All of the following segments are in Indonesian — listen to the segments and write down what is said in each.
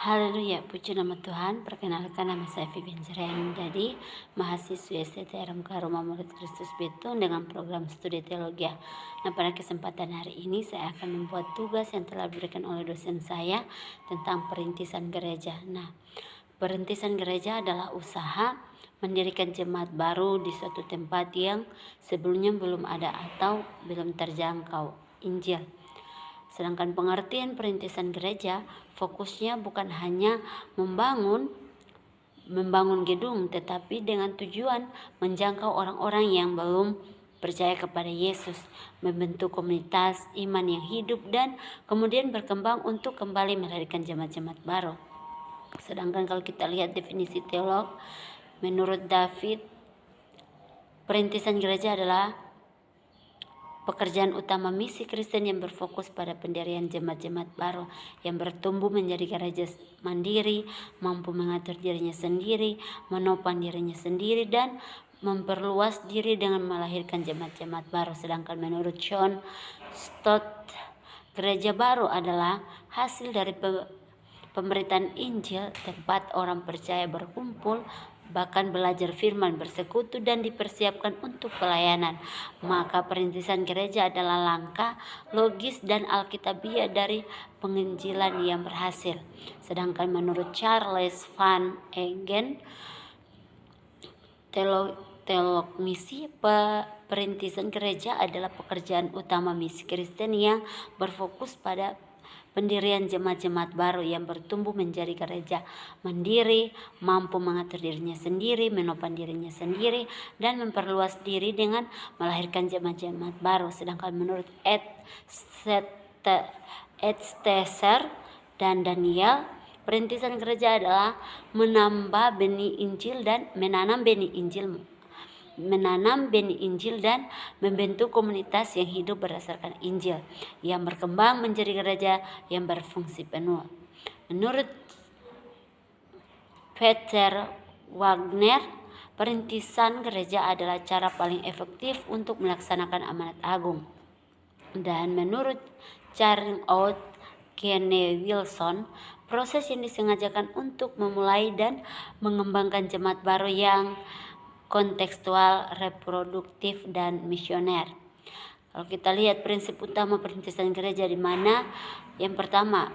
Haleluya, puji nama Tuhan. Perkenalkan, nama saya Vivian Jerian. Jadi mahasiswi STTRMK Rumah Murid Kristus Betung dengan program studi teologi. Nah, pada kesempatan hari ini saya akan membuat tugas yang telah diberikan oleh dosen saya tentang perintisan gereja. Nah, perintisan gereja adalah usaha mendirikan jemaat baru di suatu tempat yang sebelumnya belum ada atau belum terjangkau Injil. Sedangkan pengertian perintisan gereja fokusnya bukan hanya membangun gedung, tetapi dengan tujuan menjangkau orang-orang yang belum percaya kepada Yesus, membentuk komunitas iman yang hidup dan kemudian berkembang untuk kembali melahirkan jemaat-jemaat baru. Sedangkan kalau kita lihat definisi teolog, menurut David, perintisan gereja adalah pekerjaan utama misi Kristen yang berfokus pada pendirian jemaat-jemaat baru yang bertumbuh menjadi gereja mandiri, mampu mengatur dirinya sendiri, menopang dirinya sendiri, dan memperluas diri dengan melahirkan jemaat-jemaat baru. Sedangkan menurut John Stott, gereja baru adalah hasil dari pemberitaan Injil, tempat orang percaya berkumpul, bahkan belajar firman, bersekutu, dan dipersiapkan untuk pelayanan. Maka perintisan gereja adalah langkah logis dan alkitabiah dari penginjilan yang berhasil. Sedangkan menurut Charles Van Egen, teolog misi, perintisan gereja adalah pekerjaan utama misi Kristen yang berfokus pada pendirian jemaat-jemaat baru yang bertumbuh menjadi gereja mandiri, mampu mengatur dirinya sendiri, menopang dirinya sendiri, dan memperluas diri dengan melahirkan jemaat-jemaat baru. Sedangkan menurut Ed Stetzer dan Daniel, perintisan gereja adalah menambah benih Injil dan menanam benih Injil dan membentuk komunitas yang hidup berdasarkan Injil, yang berkembang menjadi gereja yang berfungsi penuh. Menurut Peter Wagner, perintisan gereja adalah cara paling efektif untuk melaksanakan amanat agung. Dan menurut Charing Out Kenne Wilson, proses yang disengajakan untuk memulai dan mengembangkan jemaat baru yang kontekstual, reproduktif, dan misioner. Kalau kita lihat prinsip utama perintisan gereja, di mana yang pertama,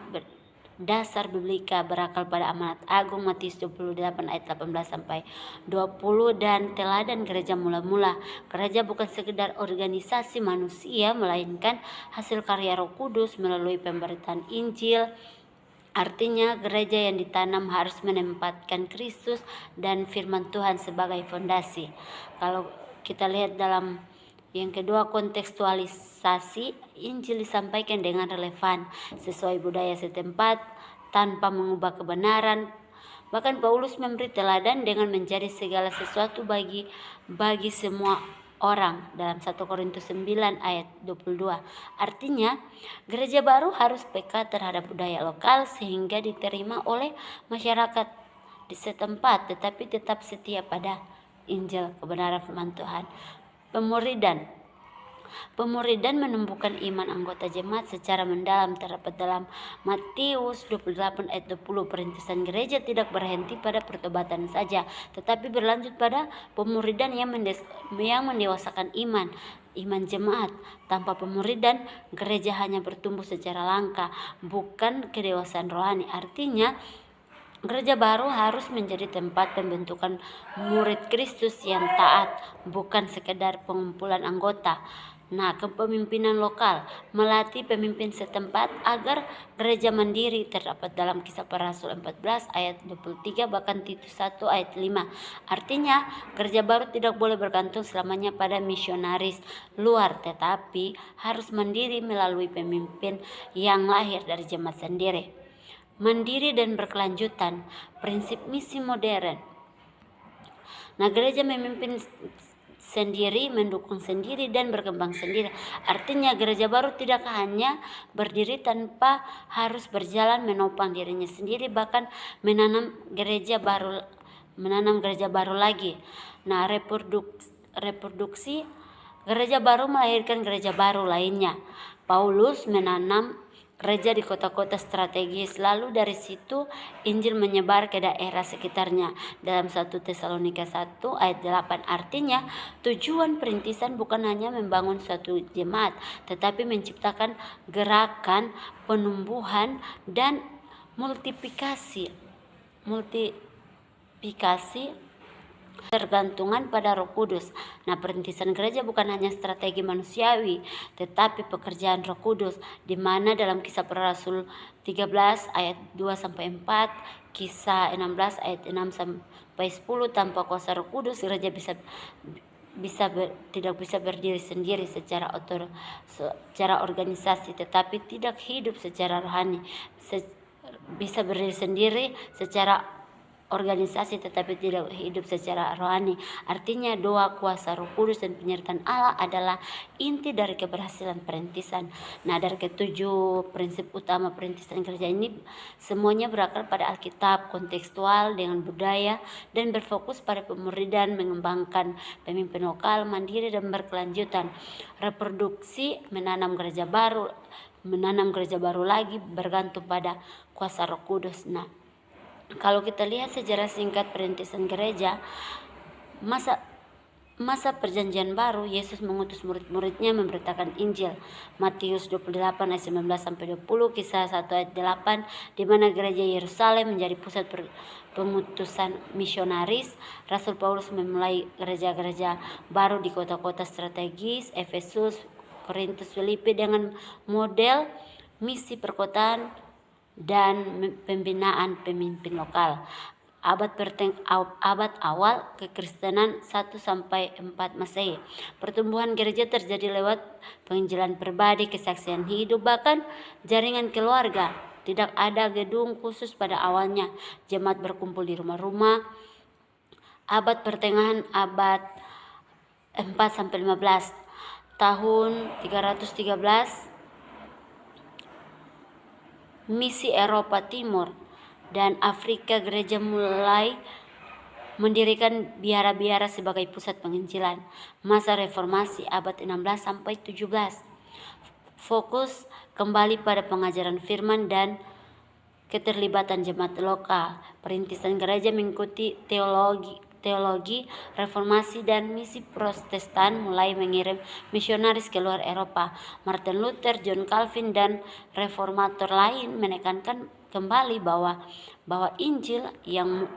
dasar biblika berakal pada amanat agung Matius 28 ayat 18 sampai 20, dan teladan gereja mula-mula. Gereja bukan sekedar organisasi manusia, melainkan hasil karya Roh Kudus melalui pemberitaan Injil. Artinya gereja yang ditanam harus menempatkan Kristus dan firman Tuhan sebagai fondasi. Kalau kita lihat dalam yang kedua, kontekstualisasi, Injil disampaikan dengan relevan sesuai budaya setempat tanpa mengubah kebenaran. Bahkan Paulus memberi teladan dengan menjadi segala sesuatu bagi semua orang dalam 1 Korintus 9 ayat 22. Artinya gereja baru harus peka terhadap budaya lokal sehingga diterima oleh masyarakat di setempat, tetapi tetap setia pada Injil, kebenaran firman Tuhan. Pemuridan menumbuhkan iman anggota jemaat secara mendalam terdapat dalam Matius 28 ayat 20. Perintisan gereja tidak berhenti pada pertobatan saja, tetapi berlanjut pada pemuridan yang mendewasakan iman jemaat. Tanpa pemuridan, gereja hanya bertumbuh secara langka, bukan kedewasaan rohani. Artinya gereja baru harus menjadi tempat pembentukan murid Kristus yang taat, bukan sekedar pengumpulan anggota. Nah, kepemimpinan lokal, melatih pemimpin setempat agar gereja mandiri, terdapat dalam Kisah Para Rasul 14 ayat 23, bahkan Titus 1 ayat 5. Artinya, gereja baru tidak boleh bergantung selamanya pada misionaris luar, tetapi harus mandiri melalui pemimpin yang lahir dari jemaat sendiri. Mandiri dan berkelanjutan, prinsip misi modern. Nah, gereja memimpin sendiri, mendukung sendiri, dan berkembang sendiri. Artinya gereja baru tidak hanya berdiri tanpa harus berjalan menopang dirinya sendiri, bahkan menanam gereja baru lagi. Nah, reproduksi gereja baru melahirkan gereja baru lainnya. Paulus menanam gereja di kota-kota strategis. Lalu dari situ Injil menyebar ke daerah sekitarnya. Dalam 1 Tesalonika 1 ayat 8 artinya tujuan perintisan bukan hanya membangun suatu jemaat, tetapi menciptakan gerakan penumbuhan dan multiplikasi tergantungan pada Roh Kudus. Nah, perintisan gereja bukan hanya strategi manusiawi, tetapi pekerjaan Roh Kudus, di mana dalam Kisah Para Rasul 13 ayat 2 sampai 4, Kisah 16 ayat 6 sampai 10, tanpa kuasa Roh Kudus gereja tidak bisa berdiri sendiri secara organisasi, tetapi tidak hidup secara rohani. Bisa berdiri sendiri secara organisasi tetapi tidak hidup secara rohani. Artinya doa, kuasa Roh Kudus dan penyertaan Allah adalah inti dari keberhasilan perintisan. Nah, dari ketujuh prinsip utama perintisan gereja ini semuanya berakar pada Alkitab, kontekstual dengan budaya, dan berfokus pada pemuridan, mengembangkan pemimpin lokal, mandiri dan berkelanjutan. Reproduksi menanam gereja baru lagi bergantung pada kuasa Roh Kudus. Nah, kalau kita lihat sejarah singkat perintisan gereja, masa perjanjian baru, Yesus mengutus murid-muridnya memberitakan Injil. Matius 28 ayat 19 sampai 20, Kisah 1 ayat 8, di mana gereja Yerusalem menjadi pusat pengutusan misionaris. Rasul Paulus memulai gereja-gereja baru di kota-kota strategis, Efesus, Korintus, Filipi, dengan model misi perkotaan dan pembinaan pemimpin lokal. Abad awal kekristenan 1 sampai 4 Masehi. Pertumbuhan gereja terjadi lewat penginjilan pribadi, kesaksian hidup, bahkan jaringan keluarga. Tidak ada gedung khusus pada awalnya. Jemaat berkumpul di rumah-rumah. Abad pertengahan abad 4 sampai 15. Tahun 313 misi Eropa Timur dan Afrika, gereja mulai mendirikan biara-biara sebagai pusat penginjilan. Masa reformasi abad 16 sampai 17. Fokus kembali pada pengajaran firman dan keterlibatan jemaat lokal. Perintisan gereja mengikuti teologi reformasi dan misi Protestan, mulai mengirim misionaris ke luar Eropa. Martin Luther, John Calvin, dan reformator lain menekankan kembali bahwa Injil yang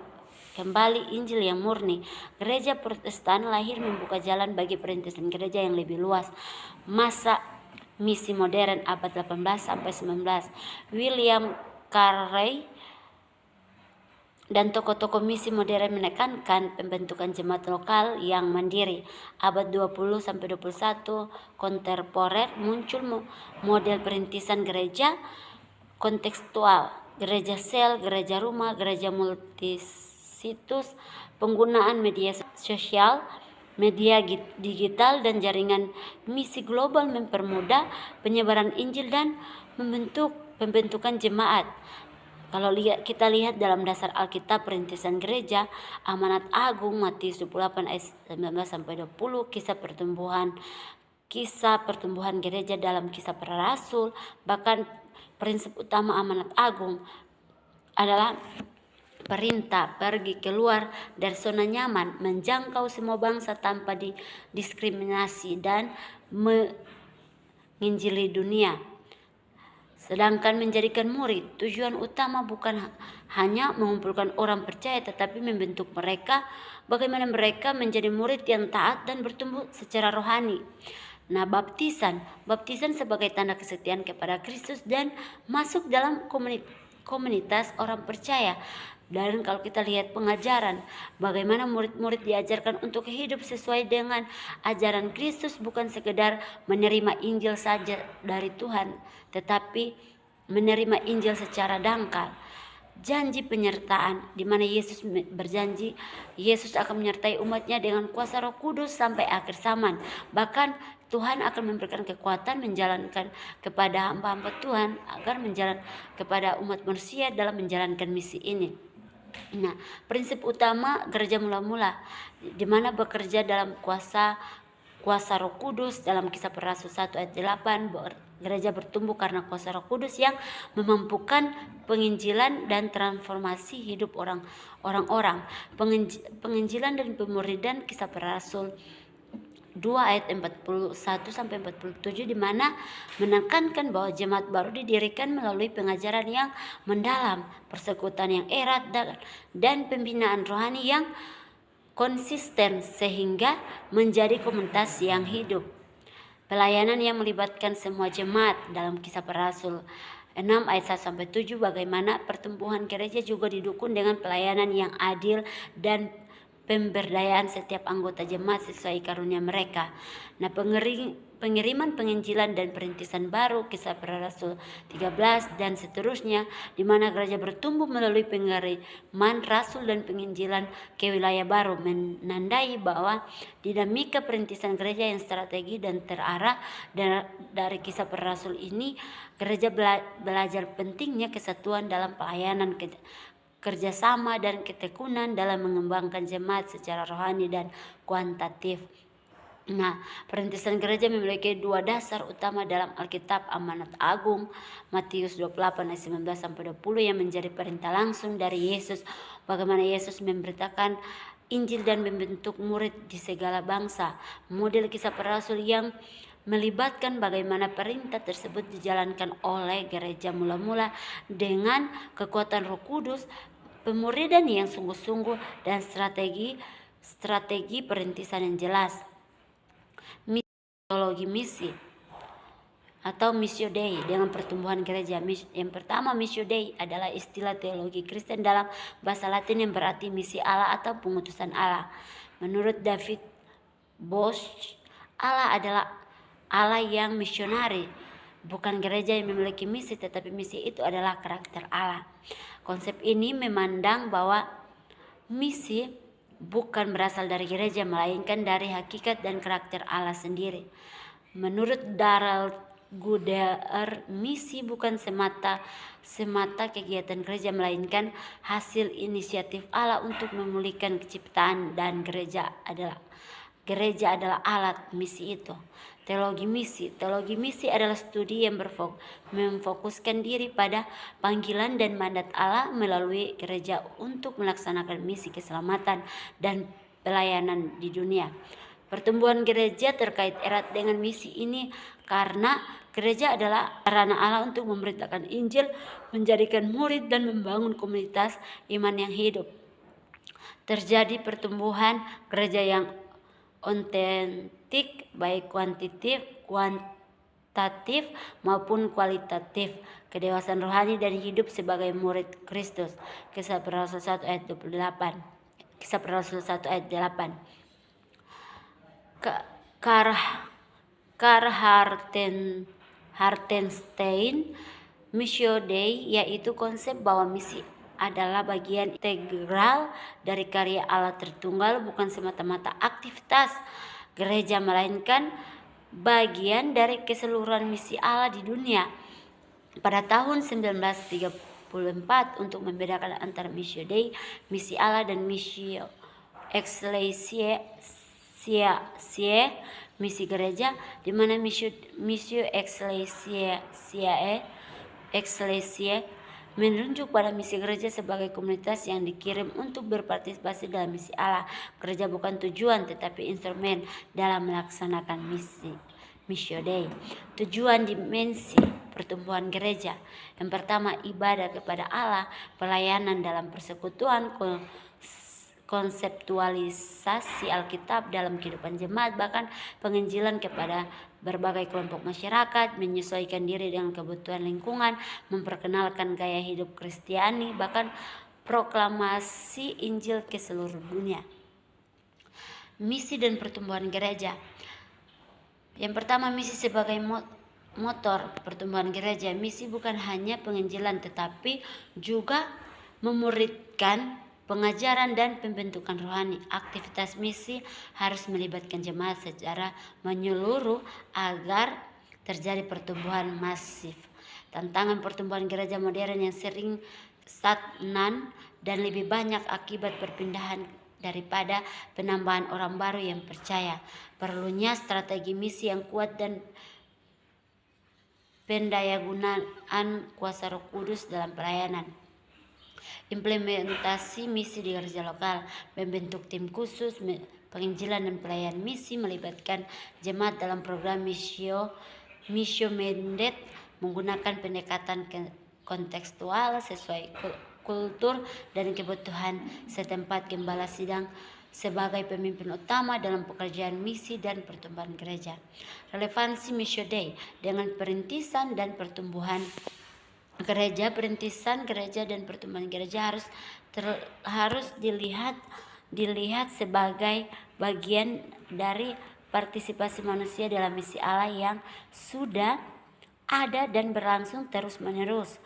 murni. Gereja Protestan lahir membuka jalan bagi perintisan gereja yang lebih luas. Masa misi modern abad 18 sampai 19. William Carey dan tokoh-tokoh misi modern menekankan pembentukan jemaat lokal yang mandiri. Abad 20 sampai 21 kontemporer muncul model perintisan gereja kontekstual, gereja sel, gereja rumah, gereja multisitus, penggunaan media sosial, media digital dan jaringan misi global mempermudah penyebaran Injil dan pembentukan jemaat. Kalau kita lihat dalam dasar Alkitab perintisan gereja, amanat agung Matius 28 ayat 19 sampai 20, kisah pertumbuhan gereja dalam Kisah Para Rasul, bahkan prinsip utama amanat agung adalah perintah pergi keluar dari zona nyaman, menjangkau semua bangsa tanpa diskriminasi dan menginjili dunia. Sedangkan menjadikan murid, tujuan utama bukan hanya mengumpulkan orang percaya, tetapi membentuk mereka bagaimana mereka menjadi murid yang taat dan bertumbuh secara rohani. Nah, baptisan sebagai tanda kesetiaan kepada Kristus dan masuk dalam komunitas orang percaya. Dan kalau kita lihat pengajaran, bagaimana murid-murid diajarkan untuk hidup sesuai dengan ajaran Kristus, bukan sekedar menerima Injil saja dari Tuhan, tetapi menerima Injil secara dangkal. Janji penyertaan, di mana Yesus berjanji Yesus akan menyertai umatnya dengan kuasa Roh Kudus sampai akhir zaman. Bahkan Tuhan akan memberikan kekuatan menjalankan kepada hamba-hamba Tuhan agar menjalankan kepada umat manusia dalam menjalankan misi ini. Nah, prinsip utama gereja mula-mula, di mana bekerja dalam kuasa kuasa Roh Kudus. Dalam Kisah Para Rasul 1 ayat 8, gereja bertumbuh karena kuasa Roh Kudus yang memampukan penginjilan dan transformasi hidup orang-orang. Penginjilan dan pemuridan, Kisah Para Rasul 2 ayat 41 sampai 47, di mana menekankan bahwa jemaat baru didirikan melalui pengajaran yang mendalam, persekutuan yang erat, dan pembinaan rohani yang konsisten sehingga menjadi komunitas yang hidup. Pelayanan yang melibatkan semua jemaat, dalam Kisah Para Rasul 6 ayat 1 sampai 7, bagaimana pertumbuhan gereja juga didukung dengan pelayanan yang adil dan pemberdayaan setiap anggota jemaat sesuai karunia mereka. Nah, pengiriman penginjilan dan perintisan baru, Kisah Para Rasul 13 dan seterusnya, di mana gereja bertumbuh melalui pengiriman rasul dan penginjilan ke wilayah baru, menandai bahwa dinamika perintisan gereja yang strategi dan terarah. Dari Kisah Para Rasul ini, gereja belajar pentingnya kesatuan dalam pelayanan, kerjasama dan ketekunan dalam mengembangkan jemaat secara rohani dan kuantitatif. Nah, perintisan gereja memiliki dua dasar utama dalam Alkitab: amanat agung Matius 28 ayat 19 sampai 20 yang menjadi perintah langsung dari Yesus, bagaimana Yesus memberitakan Injil dan membentuk murid di segala bangsa. Model Kisah Para Rasul yang melibatkan bagaimana perintah tersebut dijalankan oleh gereja mula-mula dengan kekuatan Roh Kudus, pemuridan yang sungguh-sungguh, dan strategi perintisan yang jelas. Teologi misi atau Missio Dei dengan pertumbuhan gereja. Yang pertama, Missio Dei adalah istilah teologi Kristen dalam bahasa Latin yang berarti misi Allah atau pengutusan Allah. Menurut David Bosch, Allah adalah Allah yang misionari, bukan gereja yang memiliki misi, tetapi misi itu adalah karakter Allah. Konsep ini memandang bahwa misi bukan berasal dari gereja, melainkan dari hakikat dan karakter Allah sendiri. Menurut Darrell Goodyear, misi bukan semata kegiatan gereja, melainkan hasil inisiatif Allah untuk memulihkan ciptaan, dan gereja adalah alat misi itu. Teologi misi adalah studi yang memfokuskan diri pada panggilan dan mandat Allah melalui gereja untuk melaksanakan misi keselamatan dan pelayanan di dunia. Pertumbuhan gereja terkait erat dengan misi ini karena gereja adalah sarana Allah untuk memberitakan Injil, menjadikan murid, dan membangun komunitas iman yang hidup. Terjadi pertumbuhan gereja yang otentik, baik kuantitatif maupun kualitatif, kedewasaan rohani dan hidup sebagai murid Kristus. Kisah Para Rasul 1 ayat 28. Kisah Para Rasul 1 ayat 8. Karl Hartenstein, Missio Dei, yaitu konsep bahwa misi adalah bagian integral dari karya Allah Tritunggal, bukan semata-mata aktivitas gereja, melainkan bagian dari keseluruhan misi Allah di dunia. Pada tahun 1934, untuk membedakan antara Missio Dei, misi Allah, dan Missio Ecclesiae, misi gereja, di mana Missio Ecclesiae menunjuk pada misi gereja sebagai komunitas yang dikirim untuk berpartisipasi dalam misi Allah. Gereja bukan tujuan, tetapi instrumen dalam melaksanakan Missio Dei. Tujuan dimensi pertumbuhan gereja: yang pertama, ibadah kepada Allah, pelayanan dalam persekutuan, konseptualisasi Alkitab dalam kehidupan jemaat, bahkan penginjilan kepada berbagai kelompok masyarakat, menyesuaikan diri dengan kebutuhan lingkungan, memperkenalkan gaya hidup Kristiani, bahkan proklamasi Injil ke seluruh dunia. Misi dan pertumbuhan gereja. Yang pertama, misi sebagai motor pertumbuhan gereja. Misi bukan hanya penginjilan, tetapi juga memuridkan, pengajaran, dan pembentukan rohani. Aktivitas misi harus melibatkan jemaat secara menyeluruh agar terjadi pertumbuhan masif. Tantangan pertumbuhan gereja modern yang sering stagnan dan lebih banyak akibat perpindahan daripada penambahan orang baru yang percaya. Perlunya strategi misi yang kuat dan pendayagunaan kuasa Roh Kudus dalam pelayanan. Implementasi misi di gereja lokal, membentuk tim khusus penginjilan dan pelayanan misi, melibatkan jemaat dalam program Missio Mandate, menggunakan pendekatan kontekstual sesuai kultur dan kebutuhan setempat. Gembala sidang sebagai pemimpin utama dalam pekerjaan misi dan pertumbuhan gereja. Relevansi Missio Dei dengan perintisan dan pertumbuhan gereja. Perintisan gereja dan pertumbuhan gereja harus dilihat sebagai bagian dari partisipasi manusia dalam misi Allah yang sudah ada dan berlangsung terus-menerus.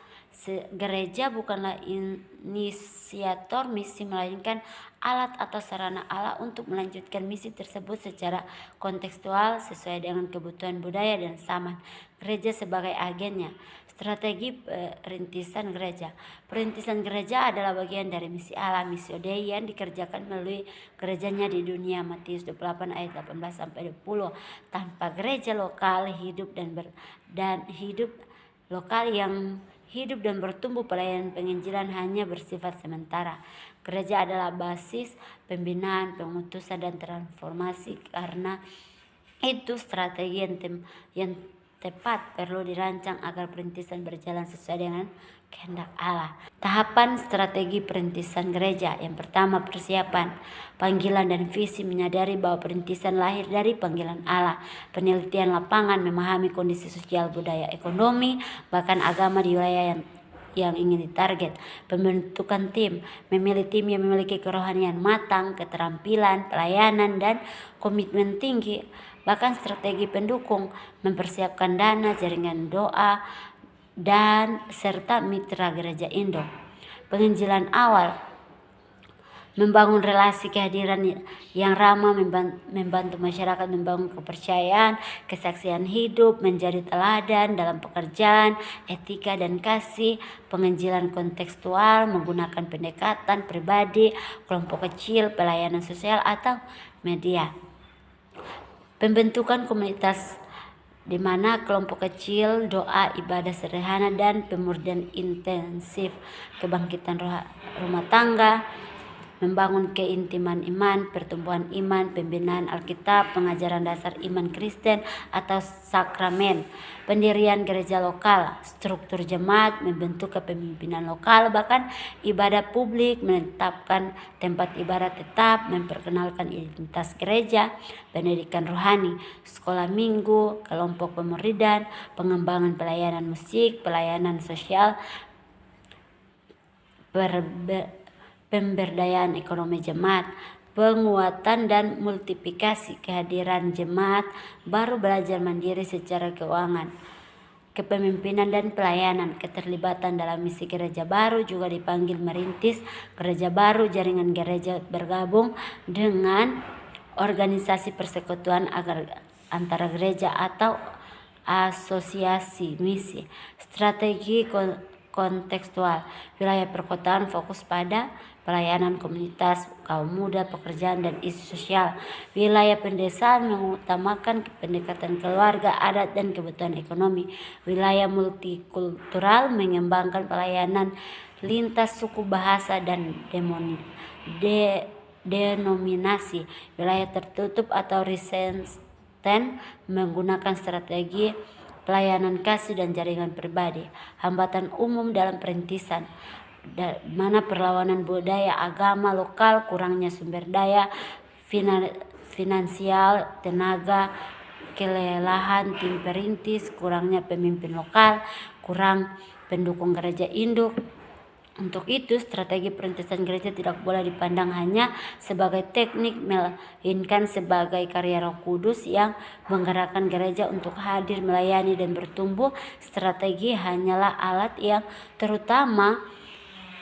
Gereja bukanlah inisiator misi, melainkan alat atau sarana Allah untuk melanjutkan misi tersebut secara kontekstual sesuai dengan kebutuhan budaya dan zaman. Gereja sebagai agennya. Strategi perintisan gereja. Perintisan gereja adalah bagian dari misi Allah, Missio Dei, yang dikerjakan melalui gerejanya di dunia. Matius 28 ayat 18-20. Tanpa gereja lokal hidup lokal yang hidup dan bertumbuh, pelayanan penginjilan hanya bersifat sementara. Gereja adalah basis pembinaan, pengutusan, dan transformasi. Karena itu strategi yang tepat perlu dirancang agar perintisan berjalan sesuai dengan kehendak Allah. Tahapan strategi perintisan gereja. Yang pertama, persiapan, panggilan dan visi. Menyadari bahwa perintisan lahir dari panggilan Allah. Penelitian lapangan, memahami kondisi sosial, budaya, ekonomi, bahkan agama di wilayah yang ingin ditarget. Pembentukan tim, memilih tim yang memiliki kerohanian matang, keterampilan, pelayanan, dan komitmen tinggi. Bahkan strategi pendukung, mempersiapkan dana, jaringan doa, dan serta mitra gereja Indo. Penginjilan awal, membangun relasi kehadiran yang ramah, membantu masyarakat membangun kepercayaan, kesaksian hidup, menjadi teladan dalam pekerjaan, etika dan kasih. Penginjilan kontekstual, menggunakan pendekatan pribadi, kelompok kecil, pelayanan sosial, atau media. Pembentukan komunitas di mana kelompok kecil, doa, ibadah sederhana, dan pemurnian intensif. Kebangkitan rumah tangga, membangun keintiman iman, pertumbuhan iman, pembinaan Alkitab, pengajaran dasar iman Kristen atau sakramen. Pendirian gereja lokal, struktur jemaat, membentuk kepemimpinan lokal, bahkan ibadah publik, menetapkan tempat ibadah tetap, memperkenalkan identitas gereja, pendidikan rohani, sekolah minggu, kelompok pemuridan, pengembangan pelayanan musik, pelayanan sosial, pemberdayaan ekonomi jemaat, penguatan dan multiplikasi kehadiran jemaat baru, belajar mandiri secara keuangan, kepemimpinan dan pelayanan. Keterlibatan dalam misi gereja baru juga dipanggil merintis gereja baru, jaringan gereja bergabung dengan organisasi persekutuan antara gereja atau asosiasi misi. Strategi kontekstual, wilayah perkotaan fokus pada pelayanan komunitas, kaum muda, pekerjaan, dan isu sosial. Wilayah pedesaan mengutamakan pendekatan keluarga, adat, dan kebutuhan ekonomi. Wilayah multikultural mengembangkan pelayanan lintas suku, bahasa, dan denominasi. Wilayah tertutup atau resisten menggunakan strategi pelayanan kasih dan jaringan pribadi. Hambatan umum dalam perintisan, mana perlawanan budaya agama lokal, kurangnya sumber daya finansial, tenaga, kelelahan tim perintis, kurangnya pemimpin lokal, kurang pendukung gereja induk. Untuk itu, strategi perintisan gereja tidak boleh dipandang hanya sebagai teknik, melainkan sebagai karya Roh Kudus yang menggerakkan gereja untuk hadir, melayani, dan bertumbuh. Strategi hanyalah alat yang terutama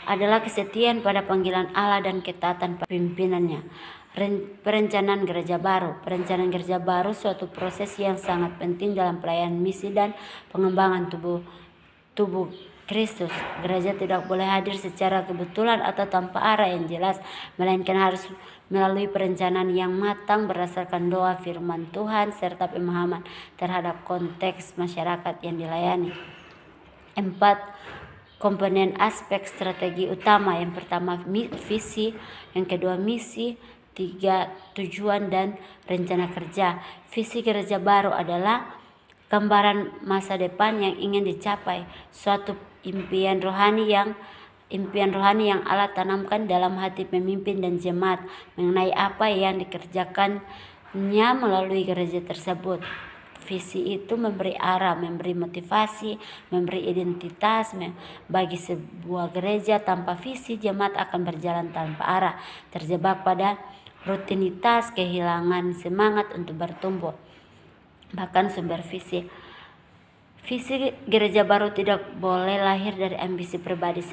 adalah kesetiaan pada panggilan Allah dan ketaatan pimpinannya. Perencanaan gereja baru. Perencanaan gereja baru suatu proses yang sangat penting dalam pelayanan misi dan pengembangan tubuh Kristus. Gereja tidak boleh hadir secara kebetulan atau tanpa arah yang jelas, melainkan harus melalui perencanaan yang matang berdasarkan doa, firman Tuhan, serta pemahaman terhadap konteks masyarakat yang dilayani. 4 komponen aspek strategi utama. Yang pertama visi, yang kedua misi, 3 tujuan dan rencana kerja. Visi gereja baru adalah gambaran masa depan yang ingin dicapai, suatu impian rohani yang Allah tanamkan dalam hati pemimpin dan jemaat mengenai apa yang dikerjakannya melalui gereja tersebut. Visi itu memberi arah, memberi motivasi, memberi identitas bagi sebuah gereja. Tanpa visi, jemaat akan berjalan tanpa arah, terjebak pada rutinitas, kehilangan semangat untuk bertumbuh. Bahkan sumber visi gereja baru tidak boleh lahir dari ambisi pribadi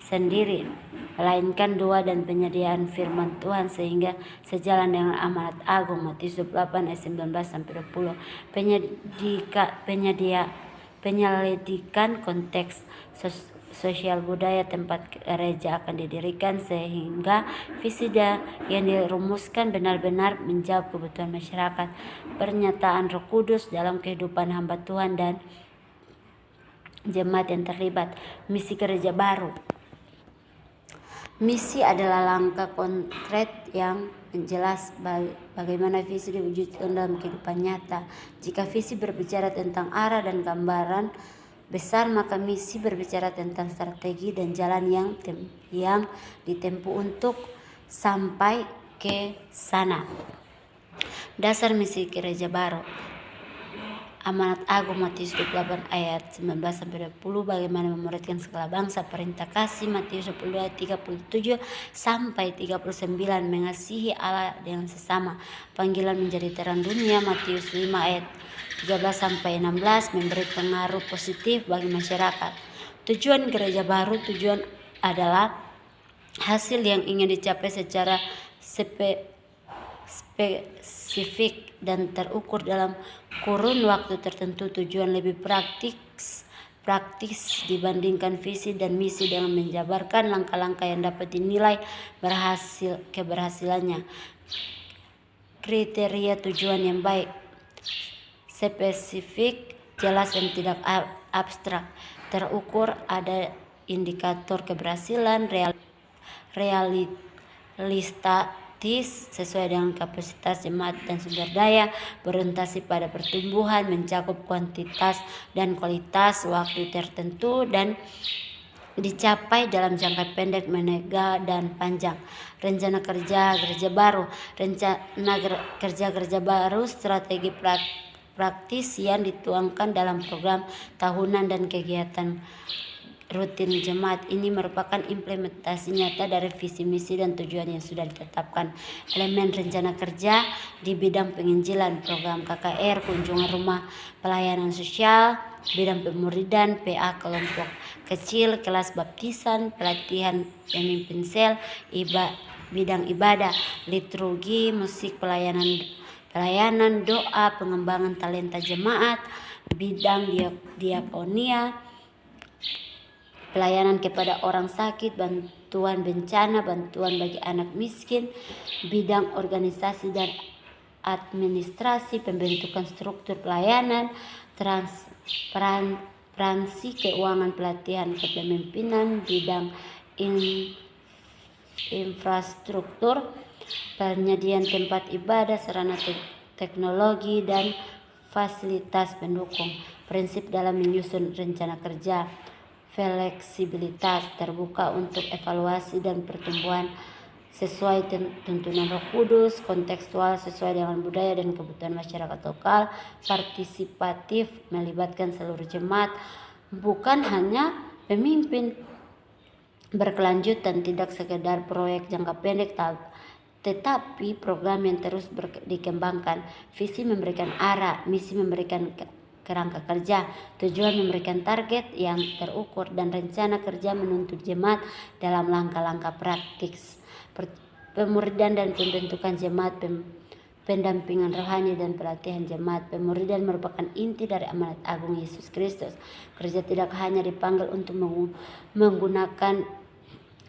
sendiri, melainkan doa dan penyediaan firman Tuhan sehingga sejalan dengan amanat agung Matius 28 ayat 19-20. Penyelidikan konteks sosial budaya tempat gereja akan didirikan sehingga visi yang dirumuskan benar-benar menjawab kebutuhan masyarakat. Pernyataan Roh Kudus dalam kehidupan hamba Tuhan dan jemaat yang terlibat. Misi gereja baru. Misi adalah langkah konkret yang menjelas bagaimana visi diwujudkan dalam kehidupan nyata. Jika visi berbicara tentang arah dan gambaran besar, maka misi berbicara tentang strategi dan jalan yang ditempuh untuk sampai ke sana. Dasar misi gereja baru. Amanat agung Matius 28 ayat 19-20, bagaimana memuridkan segala bangsa. Perintah kasih Matius 22 ayat 37-39, mengasihi Allah dengan sesama. Panggilan menjadi terang dunia Matius 5 ayat 13-16, memberi pengaruh positif bagi masyarakat. Tujuan gereja baru. Tujuan adalah hasil yang ingin dicapai secara spesifik dan terukur dalam kurun waktu tertentu. Tujuan lebih praktis dibandingkan visi dan misi dengan menjabarkan langkah-langkah yang dapat dinilai keberhasilannya. Kriteria tujuan yang baik, spesifik, jelas dan tidak abstrak, terukur, ada indikator keberhasilan, realistis sesuai dengan kapasitas jemaat dan sumber daya, berorientasi pada pertumbuhan, mencakup kuantitas dan kualitas waktu tertentu dan dicapai dalam jangka pendek, menengah dan panjang. Rencana kerja gereja baru. Rencana kerja gereja baru strategi praktis yang dituangkan dalam program tahunan dan kegiatan rutin jemaat. Ini merupakan implementasi nyata dari visi misi dan tujuan yang sudah ditetapkan. Elemen rencana kerja di bidang penginjilan, program KKR, kunjungan rumah, pelayanan sosial, bidang pemuridan, PA kelompok kecil, kelas baptisan, pelatihan pemimpin sel, bidang ibadah, liturgi, musik, pelayanan doa, pengembangan talenta jemaat, bidang diakonia, pelayanan kepada orang sakit, bantuan bencana, bantuan bagi anak miskin, bidang organisasi dan administrasi, pembentukan struktur pelayanan, transparansi keuangan, pelatihan kepemimpinan, bidang infrastruktur, penyediaan tempat ibadah, sarana teknologi, dan fasilitas pendukung. Prinsip dalam menyusun rencana kerja: fleksibilitas, terbuka untuk evaluasi dan pertumbuhan sesuai tuntunan Roh Kudus, kontekstual sesuai dengan budaya dan kebutuhan masyarakat lokal, partisipatif, melibatkan seluruh jemaat, bukan hanya pemimpin, berkelanjutan, tidak sekedar proyek jangka pendek, tetapi program yang terus dikembangkan. Visi memberikan arah, misi memberikan kerangka kerja, tujuan memberikan target yang terukur, dan rencana kerja menuntut jemaat dalam langkah-langkah praktis. Pemuridan dan pembentukan jemaat, pendampingan rohani dan pelatihan jemaat. Pemuridan merupakan inti dari amanat agung Yesus Kristus. Gereja tidak hanya dipanggil untuk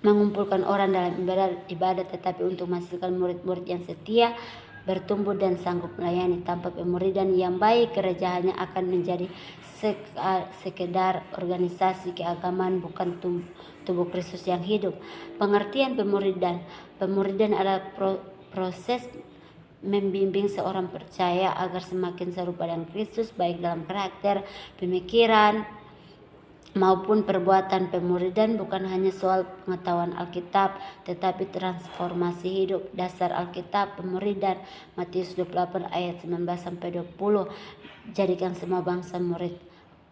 mengumpulkan orang dalam ibadah, tetapi untuk menghasilkan murid-murid yang setia, bertumbuh dan sanggup melayani. Tanpa pemuridan yang baik, gereja hanya akan menjadi sekedar organisasi keagamaan, bukan tubuh Kristus yang hidup. Pengertian pemuridan adalah proses membimbing seorang percaya agar semakin serupa dengan Kristus, baik dalam karakter, pemikiran, maupun perbuatan. Pemuridan bukan hanya soal pengetahuan Alkitab, tetapi transformasi hidup. Dasar Alkitab pemuridan, Matius 28 ayat 19-20, jadikan semua bangsa murid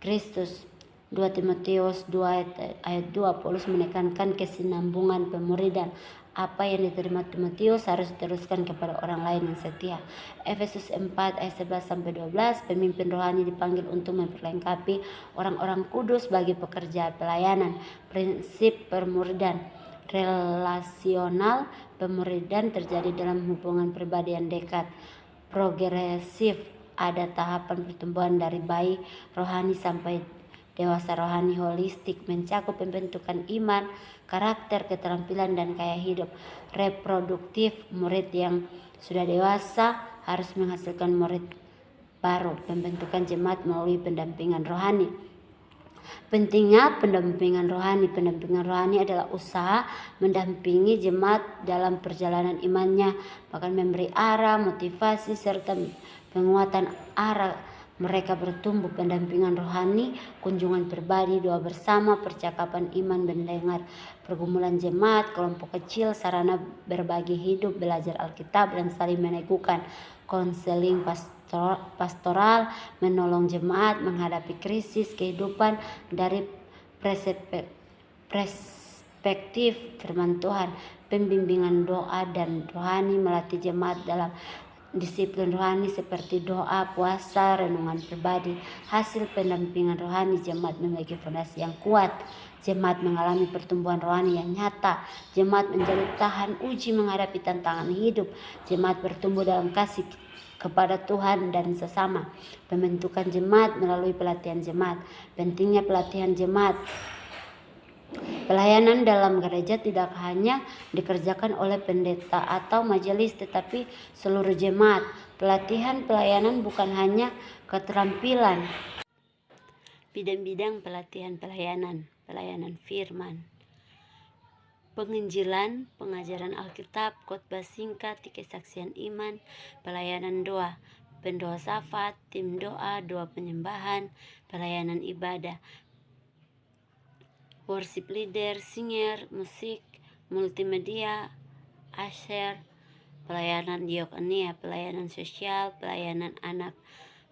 Kristus. 2 Timotius 2 ayat 2, Paulus menekankan kesinambungan pemuridan. Apa yang diterima Timotius harus diteruskan kepada orang lain yang setia. Efesus 4 ayat 11-12, pemimpin rohani dipanggil untuk memperlengkapi orang-orang kudus bagi pekerjaan pelayanan. Prinsip pemuridan relasional. Pemuridan terjadi dalam hubungan pribadi yang dekat, progresif. Ada tahapan pertumbuhan dari bayi rohani sampai dewasa rohani holistik, mencakup pembentukan iman, karakter, keterampilan, dan gaya hidup. Reproduktif, murid yang sudah dewasa harus menghasilkan murid baru. Pembentukan jemaat melalui pendampingan rohani. Pentingnya pendampingan rohani. Pendampingan rohani adalah usaha mendampingi jemaat dalam perjalanan imannya, bahkan memberi arah, motivasi, serta penguatan arah mereka bertumbuh. Pendampingan rohani, kunjungan pribadi, doa bersama, percakapan iman, mendengar pergumulan jemaat, kelompok kecil, sarana berbagi hidup, belajar Alkitab, dan saling meneguhkan. Konseling pastoral, menolong jemaat menghadapi krisis kehidupan dari perspektif firman Tuhan. Pembimbingan doa dan rohani, melatih jemaat dalam disiplin rohani seperti doa, puasa, renungan pribadi. Hasil pendampingan rohani, jemaat memiliki fondasi yang kuat. Jemaat mengalami pertumbuhan rohani yang nyata. Jemaat menjadi tahan uji menghadapi tantangan hidup. Jemaat bertumbuh dalam kasih kepada Tuhan dan sesama. Pembentukan jemaat melalui pelatihan jemaat. Pentingnya pelatihan jemaat. Pelayanan dalam gereja tidak hanya dikerjakan oleh pendeta atau majelis, tetapi seluruh jemaat. Pelatihan pelayanan bukan hanya keterampilan. Bidang-bidang pelatihan pelayanan firman, penginjilan, pengajaran Alkitab, khotbah singkat, kesaksian iman, pelayanan doa, pendoa syafat, tim doa, doa penyembahan, pelayanan ibadah, worship leader, singer, musik, multimedia, usher, pelayanan diakonia, pelayanan sosial, pelayanan anak,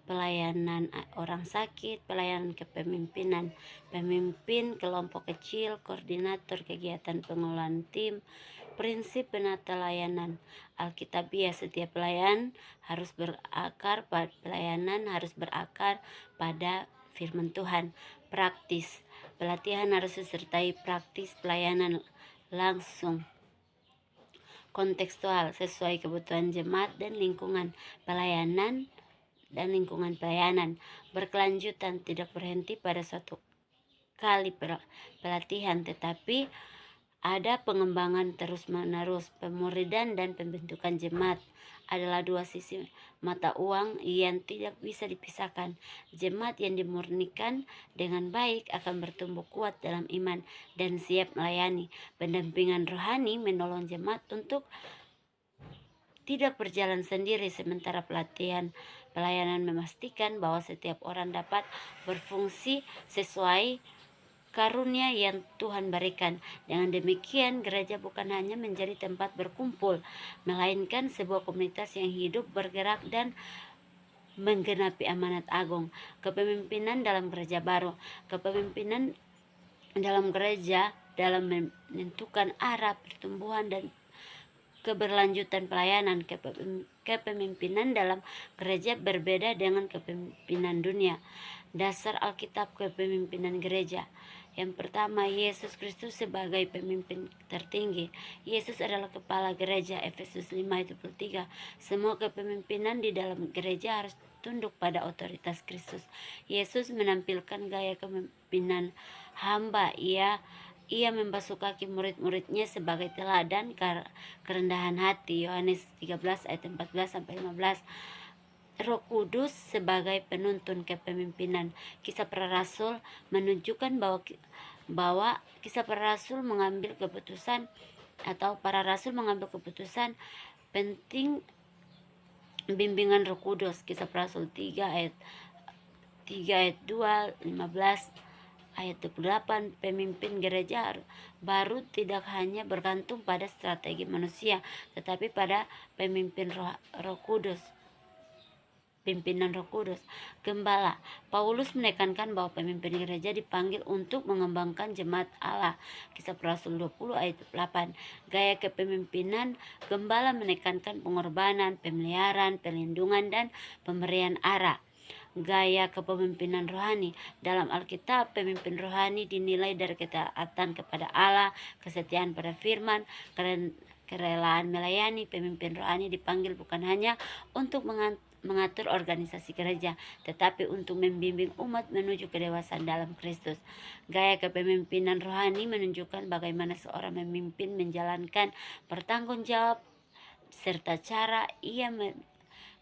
pelayanan orang sakit, pelayanan kepemimpinan, pemimpin kelompok kecil, koordinator kegiatan pengelolaan tim. Prinsip penata layanan Alkitabiah, setiap pelayanan harus berakar pada firman Tuhan. Praktis, pelatihan harus disertai praktis pelayanan langsung. Kontekstual, sesuai kebutuhan jemaat dan lingkungan pelayanan, berkelanjutan, tidak berhenti pada suatu kali pelatihan, tetapi ada pengembangan terus-menerus. Pemuridan dan pembentukan jemaat adalah dua sisi mata uang yang tidak bisa dipisahkan. Jemaat yang dimurnikan dengan baik akan bertumbuh kuat dalam iman dan siap melayani. Pendampingan rohani menolong jemaat untuk tidak berjalan sendiri, sementara pelayanan memastikan bahwa setiap orang dapat berfungsi sesuai karunia yang Tuhan berikan. Dengan demikian, gereja bukan hanya menjadi tempat berkumpul, melainkan sebuah komunitas yang hidup, bergerak, dan menggenapi amanat agung. Kepemimpinan dalam gereja baru. Kepemimpinan dalam gereja dalam menentukan arah pertumbuhan dan keberlanjutan pelayanan. Kepemimpinan dalam gereja berbeda dengan kepemimpinan dunia. Dasar Alkitab kepemimpinan gereja. Yang pertama, Yesus Kristus sebagai pemimpin tertinggi. Yesus adalah kepala gereja, Efesus 5:23. Semua kepemimpinan di dalam gereja harus tunduk pada otoritas Kristus. Yesus menampilkan gaya kepemimpinan hamba. Ia membasuh kaki murid-muridnya sebagai teladan kerendahan hati. Yohanes 13 ayat 14 sampai 15. Roh Kudus sebagai penuntun kepemimpinan. Kisah para Rasul menunjukkan bahwa kisah para Rasul mengambil keputusan atau para rasul mengambil keputusan penting bimbingan Roh Kudus. Kisah para Rasul 3 ayat 2, 15 ayat 28. Pemimpin gereja baru tidak hanya bergantung pada strategi manusia, tetapi pada pemimpin Roh Kudus. Pimpinan Roh Kudus. Gembala. Paulus menekankan bahwa pemimpin gereja dipanggil untuk mengembangkan jemaat Allah. Kisah para Rasul 20 ayat 8. Gaya kepemimpinan gembala menekankan pengorbanan, pemeliharaan, perlindungan, dan pemberian arah. Gaya kepemimpinan rohani. Dalam Alkitab, pemimpin rohani dinilai dari ketaatan kepada Allah, kesetiaan pada firman, kerelaan melayani. Pemimpin rohani dipanggil bukan hanya untuk mengatur organisasi gereja, tetapi untuk membimbing umat menuju kedewasaan dalam Kristus. Gaya kepemimpinan rohani menunjukkan bagaimana seorang pemimpin menjalankan bertanggung jawab serta cara ia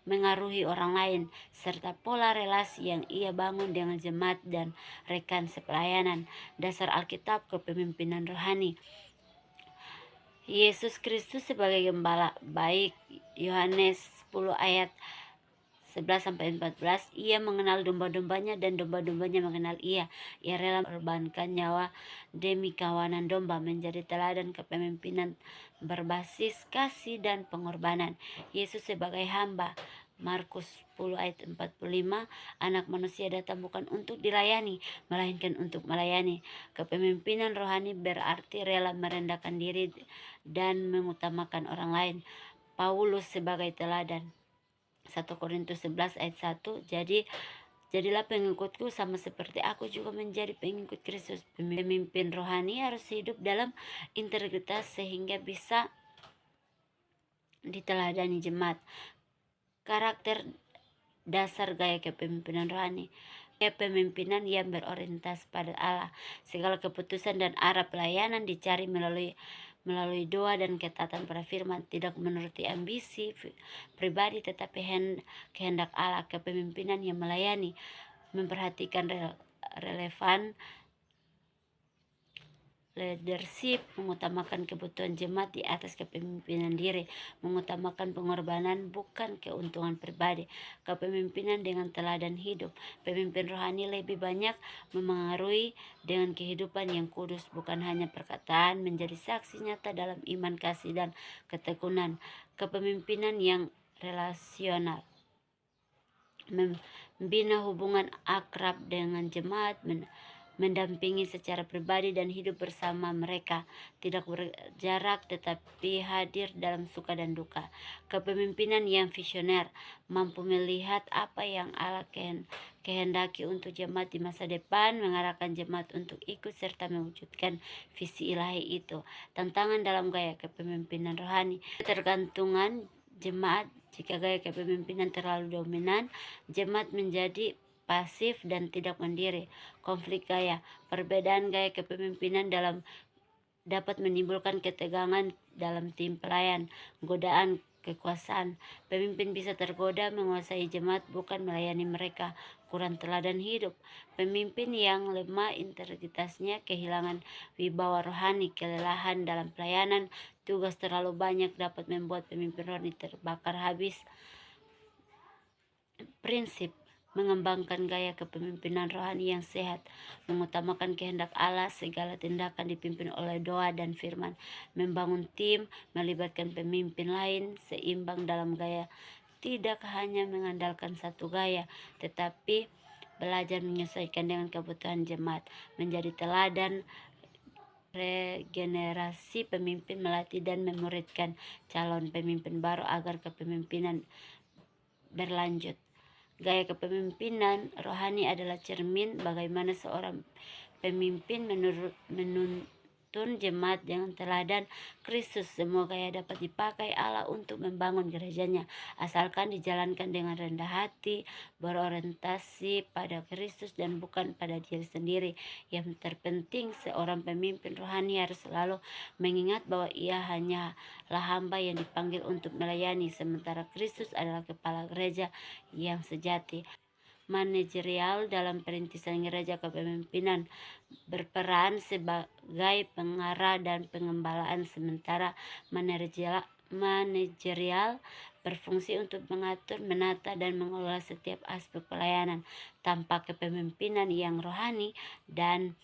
mengaruhi orang lain, serta pola relasi yang ia bangun dengan jemaat dan rekan sepelayanan. Dasar Alkitab kepemimpinan rohani. Yesus Kristus sebagai gembala baik. Yohanes 10 ayat 11-14. Ia mengenal domba-dombanya dan domba-dombanya mengenal ia. Ia rela mengorbankan nyawa demi kawanan domba, menjadi teladan kepemimpinan berbasis kasih dan pengorbanan. Yesus sebagai hamba. Markus 10 ayat 45. Anak manusia datang bukan untuk dilayani, melainkan untuk melayani. Kepemimpinan rohani berarti rela merendahkan diri dan mengutamakan orang lain. Paulus sebagai teladan. 1 Korintus 11 ayat 1. Jadilah pengikutku sama seperti aku juga menjadi pengikut Kristus. Pemimpin rohani harus hidup dalam integritas sehingga bisa diteladani jemaat. Karakter dasar gaya kepemimpinan rohani. Kepemimpinan yang berorientasi pada Allah. Segala keputusan dan arah pelayanan dicari melalui doa dan ketaatan pada firman, tidak menuruti ambisi pribadi tetapi kehendak Allah. Kepemimpinan yang melayani, memperhatikan relevan leadership, mengutamakan kebutuhan jemaat di atas kepemimpinan diri, mengutamakan pengorbanan bukan keuntungan pribadi. Kepemimpinan dengan teladan hidup. Pemimpin rohani lebih banyak memengaruhi dengan kehidupan yang kudus, bukan hanya perkataan, menjadi saksi nyata dalam iman, kasih, dan ketekunan. Kepemimpinan yang relasional. Membina hubungan akrab dengan jemaat, mendampingi secara pribadi dan hidup bersama mereka, tidak berjarak tetapi hadir dalam suka dan duka. Kepemimpinan yang visioner, mampu melihat apa yang Allah kehendaki untuk jemaat di masa depan, mengarahkan jemaat untuk ikut serta mewujudkan visi ilahi itu. Tantangan dalam gaya kepemimpinan rohani. Ketergantungan jemaat. Jika gaya kepemimpinan terlalu dominan, jemaat menjadi pasif dan tidak mandiri. Konflik gaya. Perbedaan gaya kepemimpinan dapat menimbulkan ketegangan dalam tim pelayan. Godaan kekuasaan. Pemimpin bisa tergoda menguasai jemaat bukan melayani mereka. Kurang teladan hidup. Pemimpin yang lemah integritasnya, kehilangan wibawa rohani, kelelahan dalam pelayanan, tugas terlalu banyak dapat membuat pemimpin rohani terbakar habis. Prinsip mengembangkan gaya kepemimpinan rohani yang sehat, mengutamakan kehendak Allah, segala tindakan dipimpin oleh doa dan firman, membangun tim, melibatkan pemimpin lain, seimbang dalam gaya, tidak hanya mengandalkan satu gaya, tetapi belajar menyesuaikan dengan kebutuhan jemaat, menjadi teladan regenerasi pemimpin, melatih dan memuridkan calon pemimpin baru agar kepemimpinan berlanjut. Gaya kepemimpinan rohani adalah cermin bagaimana seorang pemimpin menuntun jemaat dengan teladan Kristus. Semoga ia dapat dipakai Allah untuk membangun gerejanya, asalkan dijalankan dengan rendah hati, berorientasi pada Kristus dan bukan pada diri sendiri. Yang terpenting, seorang pemimpin rohani harus selalu mengingat bahwa ia hanyalah hamba yang dipanggil untuk melayani, sementara Kristus adalah kepala gereja yang sejati. Manajerial dalam perintisan gereja kepemimpinan berperan sebagai pengarah dan pengembalaan, sementara manajerial berfungsi untuk mengatur, menata, dan mengelola setiap aspek pelayanan. Tanpa kepemimpinan yang rohani dan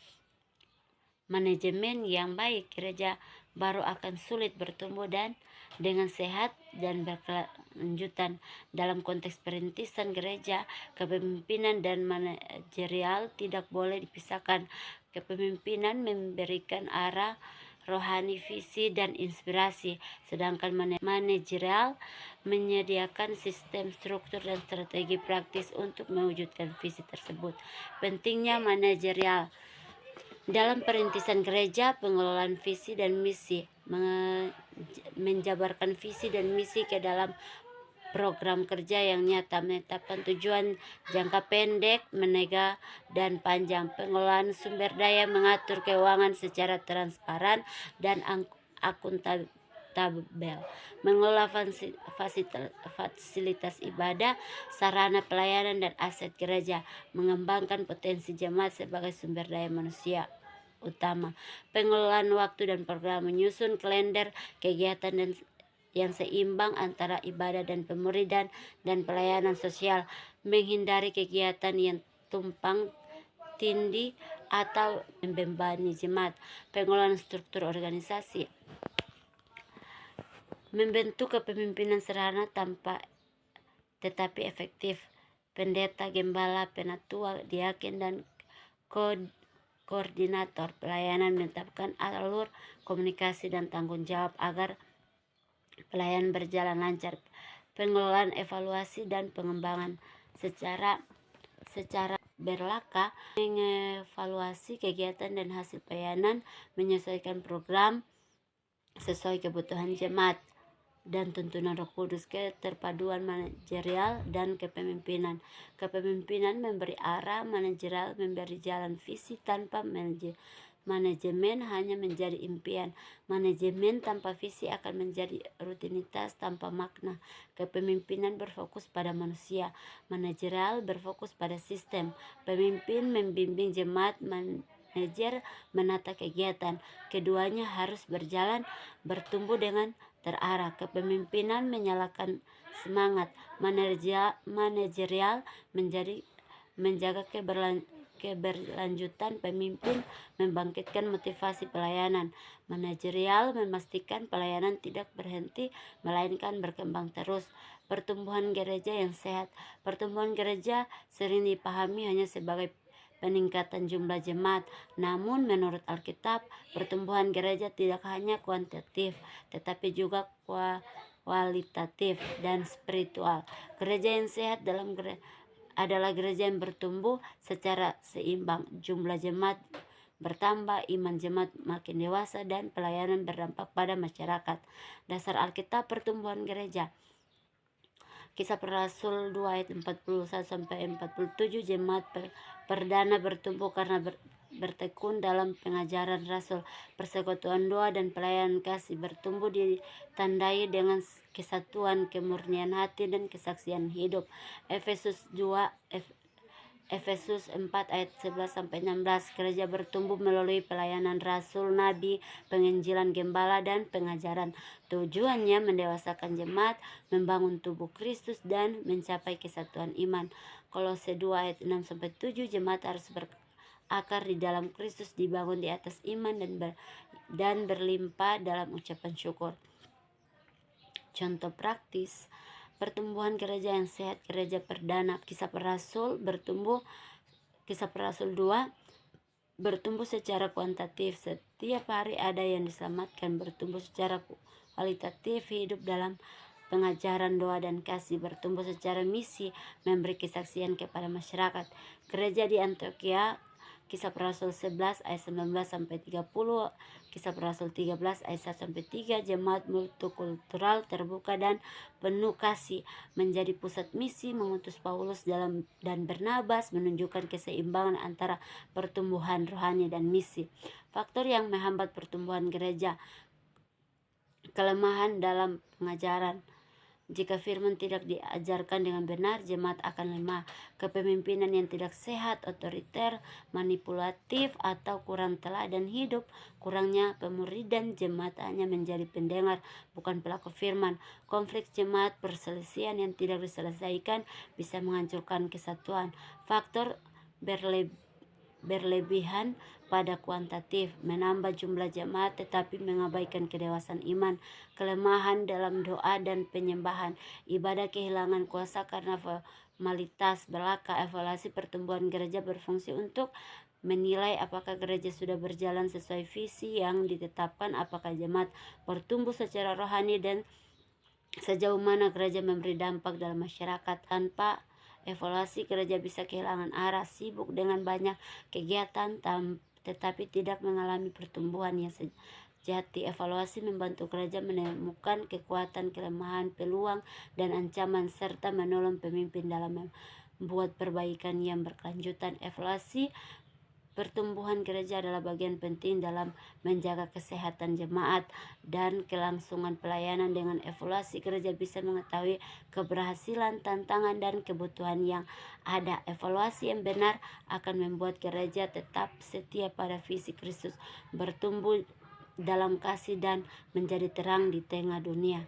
manajemen yang baik, gereja baru akan sulit bertumbuh dan dengan sehat dan berkelanjutan. Dalam konteks perintisan gereja, kepemimpinan dan manajerial tidak boleh dipisahkan. Kepemimpinan memberikan arah rohani, visi, dan inspirasi, sedangkan manajerial menyediakan sistem, struktur, dan strategi praktis untuk mewujudkan visi tersebut. Pentingnya manajerial dalam perintisan gereja, pengelolaan visi dan misi, menjabarkan visi dan misi ke dalam program kerja yang nyata, menetapkan tujuan jangka pendek, menengah, dan panjang. Pengelolaan sumber daya, mengatur keuangan secara transparan dan akuntabel, mengelola fasilitas ibadah, sarana pelayanan, dan aset gereja, mengembangkan potensi jemaat sebagai sumber daya manusia utama. Pengelolaan waktu dan program, menyusun kalender kegiatan dan yang seimbang antara ibadah dan pemuridan dan pelayanan sosial, menghindari kegiatan yang tumpang tindih atau membebani jemaat. Pengelolaan struktur organisasi, membentuk kepemimpinan sederhana tetapi efektif. Pendeta, gembala, penatua, diaken, dan koordinator pelayanan menetapkan alur komunikasi dan tanggung jawab agar pelayanan berjalan lancar. Pengelolaan evaluasi dan pengembangan secara berlaka, mengevaluasi kegiatan dan hasil pelayanan, menyesuaikan program sesuai kebutuhan jemaat dan tuntunan Roh Kudus. Keterpaduan manajerial dan kepemimpinan. Kepemimpinan memberi arah, manajerial memberi jalan. Visi tanpa manajemen hanya menjadi impian. Manajemen tanpa visi akan menjadi rutinitas tanpa makna. Kepemimpinan berfokus pada manusia, manajerial berfokus pada sistem. Pemimpin membimbing jemaat, manajer menata kegiatan. Keduanya harus berjalan, bertumbuh dengan terarah. Kepemimpinan menyalakan semangat, manajerial menjaga keberlanjutan. Pemimpin membangkitkan motivasi pelayanan, manajerial memastikan pelayanan tidak berhenti melainkan berkembang terus. Pertumbuhan gereja yang sehat. Pertumbuhan gereja sering dipahami hanya sebagai peningkatan jumlah jemaat. Namun menurut Alkitab, pertumbuhan gereja tidak hanya kuantitatif, tetapi juga kualitatif dan spiritual. Gereja yang sehat adalah gereja yang bertumbuh secara seimbang. Jumlah jemaat bertambah, iman jemaat makin dewasa, dan pelayanan berdampak pada masyarakat. Dasar Alkitab pertumbuhan gereja. Kisah Para Rasul 2 ayat 41-47, jemaat perdana bertumbuh karena bertekun dalam pengajaran Rasul. Persekutuan doa dan pelayanan kasih bertumbuh ditandai dengan kesatuan, kemurnian hati, dan kesaksian hidup. Efesus 4 ayat 11-16, gereja bertumbuh melalui pelayanan rasul, nabi, penginjilan, gembala, dan pengajaran. Tujuannya mendewasakan jemaat, membangun tubuh Kristus, dan mencapai kesatuan iman. Kolose 2 ayat 6-7, jemaat harus berakar di dalam Kristus, dibangun di atas iman dan berlimpah dalam ucapan syukur. Contoh praktis pertumbuhan gereja yang sehat. Gereja perdana, Kisah Para Rasul 2 bertumbuh secara kuantitatif. Setiap hari ada yang diselamatkan. Bertumbuh secara kualitatif, hidup dalam pengajaran doa dan kasih. Bertumbuh secara misi, memberi kesaksian kepada masyarakat. Gereja di Antioquia Kisah Para Rasul 11 ayat 19 sampai 30, Kisah Para Rasul 13 ayat 1 sampai 3. Jemaat multikultural terbuka dan penuh kasih menjadi pusat misi, mengutus Paulus dan Barnabas, menunjukkan keseimbangan antara pertumbuhan rohani dan misi. Faktor yang menghambat pertumbuhan gereja: kelemahan dalam pengajaran. Jika firman tidak diajarkan dengan benar, jemaat akan lemah. Kepemimpinan yang tidak sehat, otoriter, manipulatif, atau kurang teladan hidup. Kurangnya pemuridan, jemaat hanya menjadi pendengar, bukan pelaku firman. Konflik jemaat, perselisihan yang tidak diselesaikan bisa menghancurkan kesatuan. Faktor berlebihan pada kuantitatif, menambah jumlah jemaat tetapi mengabaikan kedewasaan iman. Kelemahan dalam doa dan penyembahan, ibadah kehilangan kuasa karena formalitas belaka. Evaluasi pertumbuhan gereja berfungsi untuk menilai apakah gereja sudah berjalan sesuai visi yang ditetapkan, apakah jemaat bertumbuh secara rohani, dan sejauh mana gereja memberi dampak dalam masyarakat. Tanpa evaluasi, gereja bisa kehilangan arah, sibuk dengan banyak kegiatan tetapi tidak mengalami pertumbuhan yang sejati. Evaluasi membantu gereja menemukan kekuatan, kelemahan, peluang, dan ancaman, serta menolong pemimpin dalam membuat perbaikan yang berkelanjutan. Evaluasi pertumbuhan gereja adalah bagian penting dalam menjaga kesehatan jemaat dan kelangsungan pelayanan. Dengan evaluasi, gereja bisa mengetahui keberhasilan, tantangan, dan kebutuhan yang ada. Evaluasi yang benar akan membuat gereja tetap setia pada visi Kristus, bertumbuh dalam kasih, dan menjadi terang di tengah dunia.